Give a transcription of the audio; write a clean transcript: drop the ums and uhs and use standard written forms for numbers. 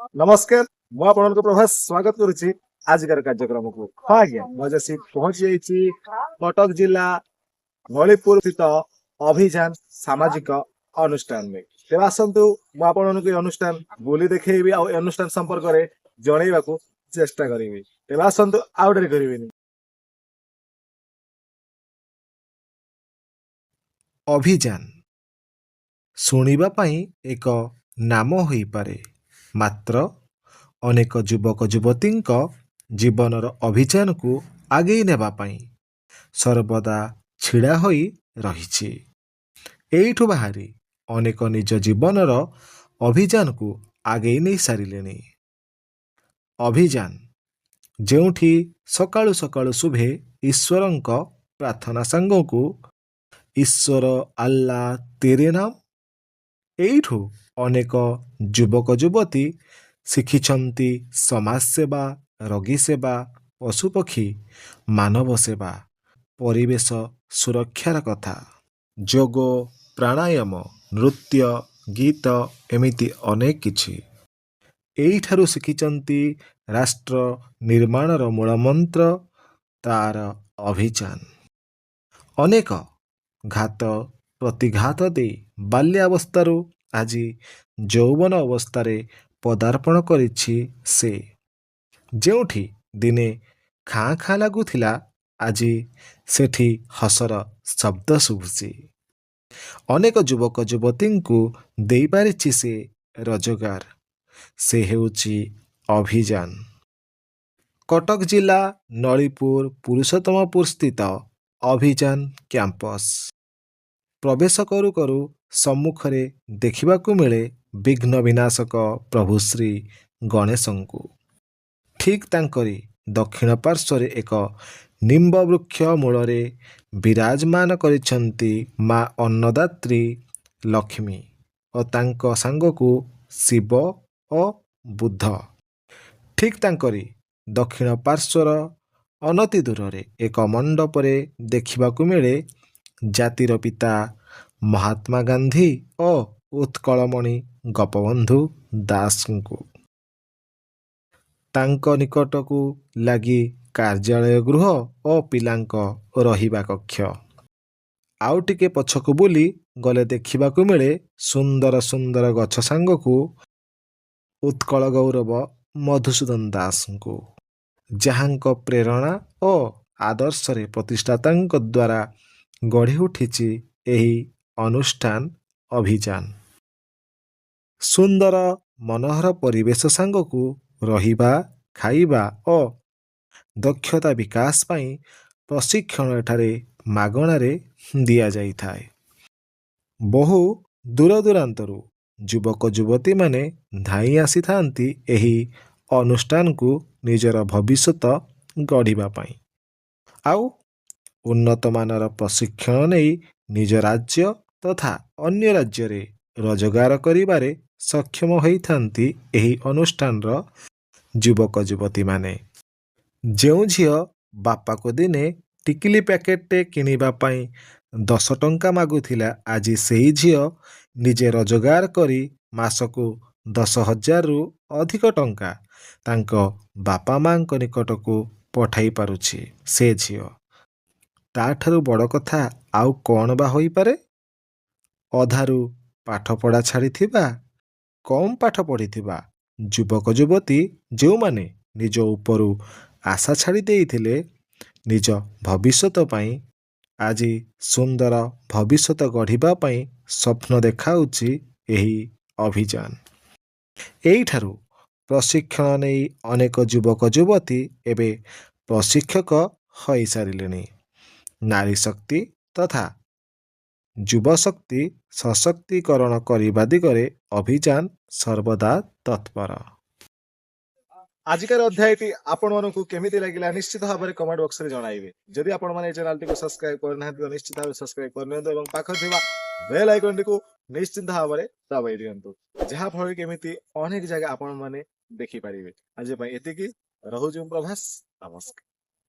नमस्कार ମୁଁ ଆପଣଙ୍କ ପ୍ରଭାସ ସ୍ୱାଗତ କରୁଛି ଆଜିକାର କାର୍ଯ୍ୟକ୍ରମକୁ। ହଁ ଆଜ୍ଞା ମୁଁ ଆଜି ଆସି ପହଞ୍ଚି ଯାଇଛି କଟକ ଜିଲ୍ଲା ନଳିପୁର ସ୍ଥିତ ଅଭିଯାନ ସାମାଜିକ ଅନୁଷ୍ଠାନରେ। ତେବେ ଆସନ୍ତୁ ମୁଁ ଆପଣଙ୍କୁ ଏ ଅନୁଷ୍ଠାନ ବୁଲି ଦେଖେଇବି ଆଉ ଏ ଅନୁଷ୍ଠାନ ସମ୍ପର୍କରେ ଜଣେଇବାକୁ ଚେଷ୍ଟା କରିବି। ତେବେ ଆସନ୍ତୁ ଆଉ ଡେରି କରିବିନି। ଅଭିଯାନ ଶୁଣିବା ପାଇଁ ଏକ ନାମ ହୋଇପାରେ, ମାତ୍ର ଅନେକ ଯୁବକ ଯୁବତୀଙ୍କ ଜୀବନର ଅଭିଯାନକୁ ଆଗେଇ ନେବା ପାଇଁ ସର୍ବଦା ଛିଡ଼ା ହୋଇ ରହିଛି। ଏଇଠୁ ବାହାରି ଅନେକ ନିଜ ଜୀବନର ଅଭିଯାନକୁ ଆଗେଇ ନେଇ ସାରିଲେଣି। ଅଭିଯାନ ଯେଉଁଠି ସକାଳୁ ସକାଳୁ ଶୁଭେ ଈଶ୍ୱରଙ୍କ ପ୍ରାର୍ଥନା ସାଙ୍ଗକୁ ଈଶ୍ୱର ଆଲ୍ଲା ତେରେ ନାମ। ଏଇଠୁ ଅନେକ ଯୁବକ ଯୁବତୀ ଶିଖିଛନ୍ତି ସମାଜ ସେବା, ରୋଗୀ ସେବା, ପଶୁପକ୍ଷୀ, ମାନବ ସେବା, ପରିବେଶ ସୁରକ୍ଷାର କଥା। ଯୋଗ, ପ୍ରାଣାୟାମ, ନୃତ୍ୟ, ଗୀତ ଏମିତି ଅନେକ କିଛି। ଏଇଠାରୁ ଶିଖିଛନ୍ତି ରାଷ୍ଟ୍ର ନିର୍ମାଣର ମୂଳମନ୍ତ୍ର, ତାର ଅଭିଯାନ। ଅନେକ ଘାତ ପ୍ରତିଘାତ ଦେଇ ବାଲ୍ୟାବସ୍ଥାରୁ ଆଜି ଯୌବନ ଅବସ୍ଥାରେ ପଦାର୍ପଣ କରିଛି ସେ। ଯେଉଁଠି ଦିନେ ଖାଁ ଖାଁ ଲାଗୁଥିଲା, ଆଜି ସେଠି ହସର ଶବ୍ଦ ଶୁଭୁଛି। ଅନେକ ଯୁବକ ଯୁବତୀଙ୍କୁ ଦେଇପାରିଛି ସେ ରୋଜଗାର। ସେ ହେଉଛି ଅଭିଯାନ। କଟକ ଜିଲ୍ଲା ନଳିପୁର ପୁରୁଷୋତ୍ତମପୁର ସ୍ଥିତ ଅଭିଯାନ କ୍ୟାମ୍ପସ। ପ୍ରବେଶ କରୁ କରୁ ସମ୍ମୁଖରେ ଦେଖିବାକୁ ମିଳେ ବିଘ୍ନ ବିନାଶକ ପ୍ରଭୁ ଶ୍ରୀ ଗଣେଶଙ୍କୁ। ଠିକ୍ ତାଙ୍କରି ଦକ୍ଷିଣ ପାର୍ଶ୍ୱରେ ଏକ ନିମ୍ବ ବୃକ୍ଷ ମୂଳରେ ବିରାଜମାନ କରିଛନ୍ତି ମା ଅନ୍ନଦାତ୍ରୀ ଲକ୍ଷ୍ମୀ ଓ ତାଙ୍କ ସାଙ୍ଗକୁ ଶିବ ଓ ବୁଦ୍ଧ। ଠିକ୍ ତାଙ୍କରି ଦକ୍ଷିଣ ପାର୍ଶ୍ୱର ଅନତି ଦୂରରେ ଏକ ମଣ୍ଡପରେ ଦେଖିବାକୁ ମିଳେ ଜାତିର ପିତା ମହାତ୍ମା ଗାନ୍ଧୀ ଓ ଉତ୍କଳମଣି ଗୋପବନ୍ଧୁ ଦାସଙ୍କୁ। ତାଙ୍କ ନିକଟକୁ ଲାଗି କାର୍ଯ୍ୟାଳୟ ଗୃହ ଓ ପିଲାଙ୍କ ରହିବା କକ୍ଷ। ଆଉ ଟିକେ ପଛକୁ ବୁଲି ଗଲେ ଦେଖିବାକୁ ମିଳେ ସୁନ୍ଦର ସୁନ୍ଦର ଗଛ ସାଙ୍ଗକୁ ଉତ୍କଳ ଗୌରବ ମଧୁସୂଦନ ଦାସଙ୍କୁ, ଯାହାଙ୍କ ପ୍ରେରଣା ଓ ଆଦର୍ଶରେ ପ୍ରତିଷ୍ଠାତାଙ୍କ ଦ୍ୱାରା ଗଢ଼ି ଉଠିଛି ଏହି ଅନୁଷ୍ଠାନ ଅଭିଯାନ। ସୁନ୍ଦର ମନୋହର ପରିବେଶ ସାଙ୍ଗକୁ ରହିବା, ଖାଇବା ଓ ଦକ୍ଷତା ବିକାଶ ପାଇଁ ପ୍ରଶିକ୍ଷଣ ଏଠାରେ ମାଗଣାରେ ଦିଆଯାଇଥାଏ। ବହୁ ଦୂରଦୂରାନ୍ତରୁ ଯୁବକ ଯୁବତୀମାନେ ଧାଇଁ ଆସିଥାନ୍ତି ଏହି ଅନୁଷ୍ଠାନକୁ ନିଜର ଭବିଷ୍ୟତ ଗଢ଼ିବା ପାଇଁ। ଆଉ ଉନ୍ନତମାନର ପ୍ରଶିକ୍ଷଣ ନେଇ ନିଜ ରାଜ୍ୟ ତଥା ଅନ୍ୟ ରାଜ୍ୟରେ ରୋଜଗାର କରିବାରେ ସକ୍ଷମ ହୋଇଥାନ୍ତି ଏହି ଅନୁଷ୍ଠାନର ଯୁବକ ଯୁବତୀମାନେ। ଯେଉଁ ଝିଅ ବାପାକୁ ଦିନେ ଟିକିଲି ପ୍ୟାକେଟଟେ କିଣିବା ପାଇଁ 10 ଟଙ୍କା ମାଗୁଥିଲା, ଆଜି ସେହି ଝିଅ ନିଜେ ରୋଜଗାର କରି ମାସକୁ 10,000ରୁ ଅଧିକ ଟଙ୍କା ତାଙ୍କ ବାପା ମାଙ୍କ ନିକଟକୁ ପଠାଇ ପାରୁଛି ସେ ଝିଅ। ତାଠାରୁ ବଡ଼ କଥା ଆଉ କ'ଣ ବା ହୋଇପାରେ? ଅଧାରୁ ପାଠପଢ଼ା ଛାଡ଼ିଥିବା, କମ୍ ପାଠ ପଢ଼ିଥିବା ଯୁବକ ଯୁବତୀ ଯେଉଁମାନେ ନିଜ ଉପରୁ ଆଶା ଛାଡ଼ି ଦେଇଥିଲେ ନିଜ ଭବିଷ୍ୟତ ପାଇଁ, ଆଜି ସୁନ୍ଦର ଭବିଷ୍ୟତ ଗଢ଼ିବା ପାଇଁ ସ୍ୱପ୍ନ ଦେଖାଉଛି ଏହି ଅଭିଯାନ। ଏଇଠାରୁ ପ୍ରଶିକ୍ଷଣ ନେଇ ଅନେକ ଯୁବକ ଯୁବତୀ ଏବେ ପ୍ରଶିକ୍ଷକ ହୋଇସାରିଲେଣି। ନାରୀ ଶକ୍ତି ତଥା ଯୁବଶକ୍ତି ସଶକ୍ତିକରଣ କରିବା ଦିଗରେ ଅଭିଯାନ ସର୍ବଦା ତତ୍ପର। ଆଜିକାର ଅଧ୍ୟାୟଟି ଆପଣମାନଙ୍କୁ କେମିତି ଲାଗିଲା ନିଶ୍ଚିତ ଭାବରେ କମେଣ୍ଟ ବକ୍ସରେ ଜଣାଇବେ। ଯଦି ଆପଣମାନେ এই ଚ୍ୟାନେଲଟିକୁ ସବସ୍କ୍ରାଇବ କରିନାହାନ୍ତି ତ ନିଶ୍ଚିତ ଭାବରେ ସବସ୍କ୍ରାଇବ କରିନିଅନ୍ତୁ ଏବଂ ପାଖରେ ଥିବା ବେଲ ଆଇକନଟିକୁ ନିଶ୍ଚିତ ଭାବରେ ଦବାଇ ଦିଅନ୍ତୁ, ଯାହା ଫଳରେ କେମିତି ଅନେକ ଜାଗା ଆପଣମାନେ ଦେଖିପାରିବେ। ଆଜି ପାଇଁ ଏତିକି, ରହୁଛି ମୁଁ ପ୍ରଭାସ, ନମସ୍କାର।